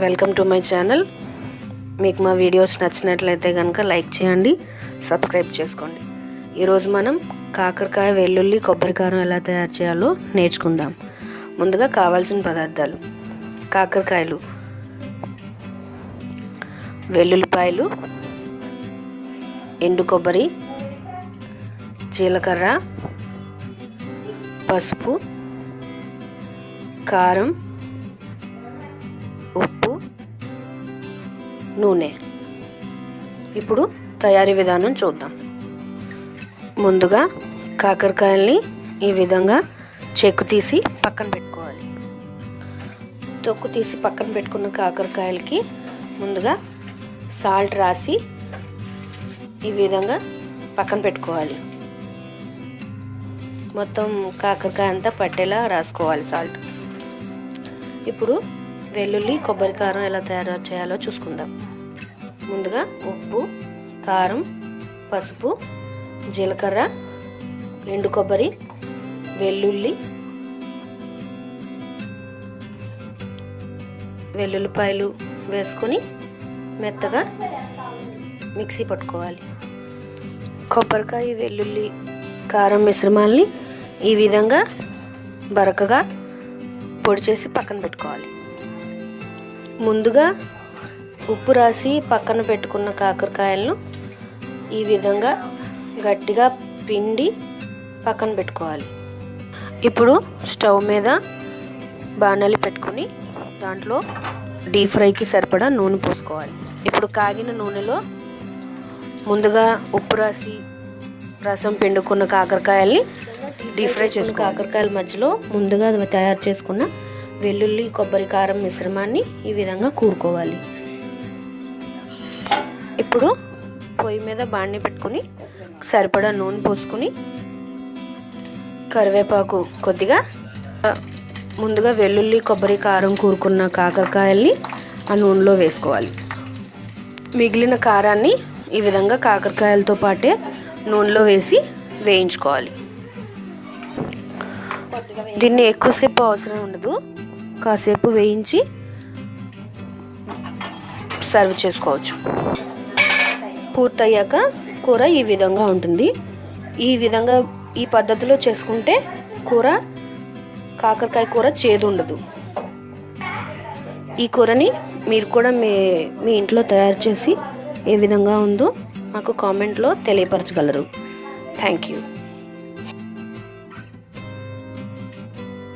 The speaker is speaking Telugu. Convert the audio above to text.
Welcome to my channel. మీకు మా వీడియోస్ నచ్చినట్లయితే కనుక లైక్ చేయండి, సబ్స్క్రైబ్ చేసుకోండి. ఈరోజు మనం కాకరకాయ, వెల్లుల్లి, కొబ్బరికారం ఎలా తయారు చేయాలో నేర్చుకుందాం. ముందుగా కావాల్సిన పదార్థాలు: కాకరకాయలు, వెల్లుల్లిపాయలు, ఎండు కొబ్బరి, జీలకర్ర, పసుపు, కారం, ఉప్పు, నూనె. ఇప్పుడు తయారీ విధానం చూద్దాం. ముందుగా కాకరకాయల్ని ఈ విధంగా చెక్కు తీసి పక్కన పెట్టుకోవాలి. తొక్కు తీసి పక్కన పెట్టుకున్న కాకరకాయలకి ముందుగా సాల్ట్ రాసి ఈ విధంగా పక్కన పెట్టుకోవాలి. మొత్తం కాకరకాయ అంతా పట్టేలా రాసుకోవాలి సాల్ట్. ఇప్పుడు వెల్లుల్లి, కొబ్బరికారం ఎలా తయారు చేయాలో చూసుకుందాం. ముందుగా ఉప్పు, కారం, పసుపు, జీలకర్ర, ఎండు కొబ్బరి, వెల్లుల్లిపాయలు వేసుకొని మెత్తగా మిక్సీ పట్టుకోవాలి. కొబ్బరికాయ, వెల్లుల్లి, కారం మిశ్రమాల్ని ఈ విధంగా బరకగా పొడి చేసి పక్కన పెట్టుకోవాలి. ముందుగా ఉప్పు రాసి పక్కన పెట్టుకున్న కాకరకాయలను ఈ విధంగా గట్టిగా పిండి పక్కన పెట్టుకోవాలి. ఇప్పుడు స్టవ్ మీద బాణలి పెట్టుకుని దాంట్లో డీప్ ఫ్రైకి సరిపడా నూనె పోసుకోవాలి. ఇప్పుడు కాగిన నూనెలో ముందుగా ఉప్పు రాసి రసం పిండుకున్న కాకరకాయల్ని డీప్ ఫ్రై చేసుకున్న కాకరకాయల మధ్యలో ముందుగా తయారు చేసుకున్న వెల్లుల్లి, కొబ్బరి, కారం మిశ్రమాన్ని ఈ విధంగా కూరుకోవాలి. ఇప్పుడు పొయ్యి మీద బాణీ పెట్టుకుని సరిపడా నూనె పోసుకుని కరివేపాకు కొద్దిగా, ముందుగా వెల్లుల్లి, కొబ్బరి, కారం కూరుకున్న కాకరకాయల్ని ఆ నూనెలో వేసుకోవాలి. మిగిలిన కారాన్ని ఈ విధంగా కాకరకాయలతో పాటే నూనెలో వేసి వేయించుకోవాలి. దీన్ని ఎక్కువసేపు అవసరం ఉండదు, కాసేపు వేయించి సర్వ్ చేసుకోవచ్చు. పూర్తయ్యాక కూర ఈ విధంగా ఉంటుంది. ఈ పద్ధతిలో చేసుకుంటే కాకరకాయ కూర చేదు ఉండదు. ఈ కూరని మీరు కూడా మీ ఇంట్లో తయారు చేసి ఏ విధంగా ఉందో మాకు కామెంట్లో తెలియపరచగలరు. Thank you.